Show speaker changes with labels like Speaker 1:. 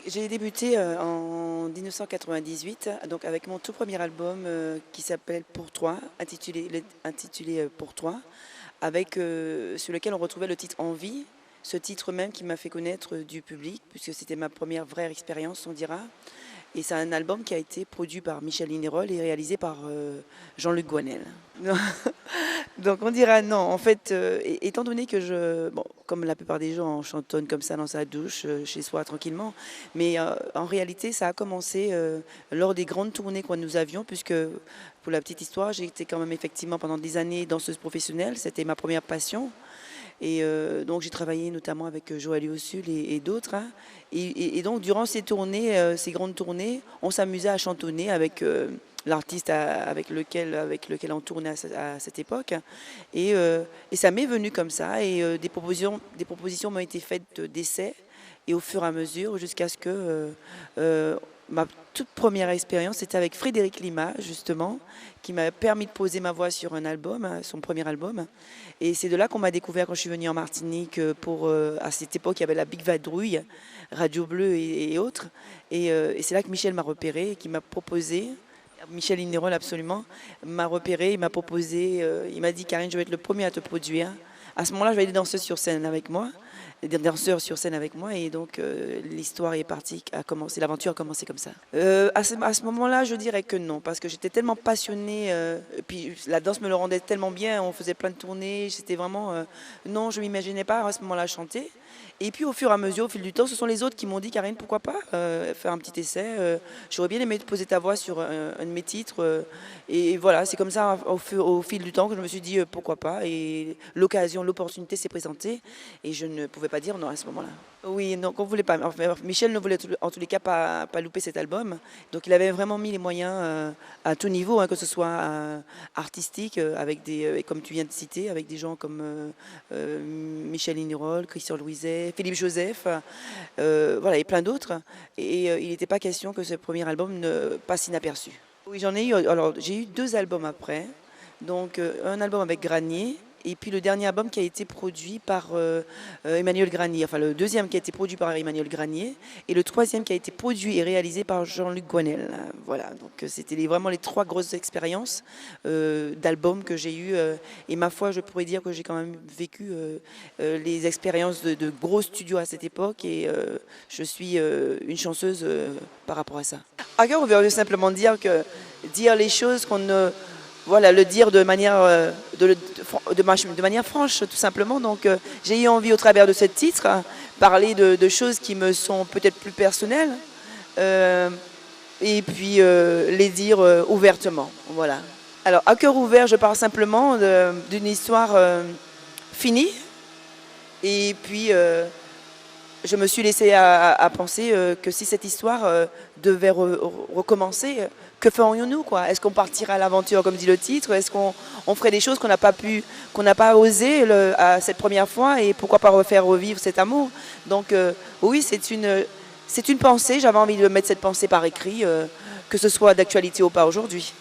Speaker 1: J'ai débuté en 1998 donc avec mon tout premier album qui s'appelle Pour toi, intitulé Pour toi, avec sur lequel on retrouvait le titre Envie, ce titre même qui m'a fait connaître du public puisque c'était ma première vraie expérience, on dira. Et c'est un album qui a été produit par Michel Lignerolles et réalisé par Jean-Luc Goinel. Donc on dira non. En fait, étant donné que bon, comme la plupart des gens, on chantonne comme ça dans sa douche, chez soi, tranquillement. Mais en réalité, ça a commencé lors des grandes tournées que nous avions, puisque, pour la petite histoire, j'ai été quand même effectivement pendant des années danseuse professionnelle. C'était ma première passion. Et donc j'ai travaillé notamment avec Joël Usul et d'autres. Hein. Et donc durant ces tournées, ces grandes tournées, on s'amusait à chantonner avec l'artiste avec lequel on tournait à cette époque. Et ça m'est venu comme ça. Et des propositions m'ont été faites d'essais. Et au fur et à mesure, jusqu'à ce que ma toute première expérience, c'était avec Frédéric Lima, justement, qui m'a permis de poser ma voix sur un album, son premier album. Et c'est de là qu'on m'a découvert quand je suis venue en Martinique. À cette époque, il y avait la Big Vadrouille, Radio Bleu et autres. Et c'est là que Michel m'a repéré et qui m'a proposé. Michel Lignerolles, absolument, m'a repéré, il m'a proposé, il m'a dit Karine, je vais être le premier à te produire. À ce moment-là, j'avais des danseuses sur scène avec moi, des danseurs sur scène avec moi, et donc l'histoire est partie, l'aventure a commencé comme ça. À ce moment-là, je dirais que non, parce que j'étais tellement passionnée, et puis la danse me le rendait tellement bien, on faisait plein de tournées, c'était vraiment... non, je ne m'imaginais pas à ce moment-là chanter. Et puis au fur et à mesure, au fil du temps, ce sont les autres qui m'ont dit Karine, pourquoi pas faire un petit essai. J'aurais bien aimé te poser ta voix sur un de mes titres. Et voilà, c'est comme ça au fil du temps que je me suis dit pourquoi pas. Et l'opportunité s'est présentée et je ne pouvais pas dire non à ce moment-là. Oui, donc on voulait pas. Enfin, Michel ne voulait en tous les cas pas louper cet album. Donc il avait vraiment mis les moyens à tout niveau, hein, que ce soit artistique, avec comme tu viens de citer, avec des gens comme Michel Lignerolles, Christian Louiset, Philippe Joseph, voilà, et plein d'autres. Et il n'était pas question que ce premier album ne passe inaperçu. Oui, j'en ai eu. Alors j'ai eu 2 albums après. Donc un album avec Granier. Et puis le dernier album qui a été produit par Emmanuel Granier, enfin le deuxième qui a été produit par Emmanuel Granier et le troisième qui a été produit et réalisé par Jean-Luc Goinel. Voilà, donc c'était vraiment les 3 grosses expériences d'albums que j'ai eues. Et ma foi, je pourrais dire que j'ai quand même vécu les expériences de gros studios à cette époque et je suis une chanceuse par rapport à ça. À cœur ouvert, je veux simplement dire les choses qu'on ne... Voilà, le dire de manière franche, tout simplement. Donc, j'ai eu envie, au travers de ce titre, parler de choses qui me sont peut-être plus personnelles, et puis les dire ouvertement. Voilà. Alors, à cœur ouvert, je parle simplement d'une histoire finie, et puis je me suis laissée à penser que si cette histoire devait recommencer, que ferions-nous, quoi? Est-ce qu'on partirait à l'aventure, comme dit le titre? Est-ce qu'on ferait des choses qu'on n'a pas osé à cette première fois? Et pourquoi pas refaire revivre cet amour? Donc oui, c'est une pensée. J'avais envie de mettre cette pensée par écrit, que ce soit d'actualité ou pas aujourd'hui.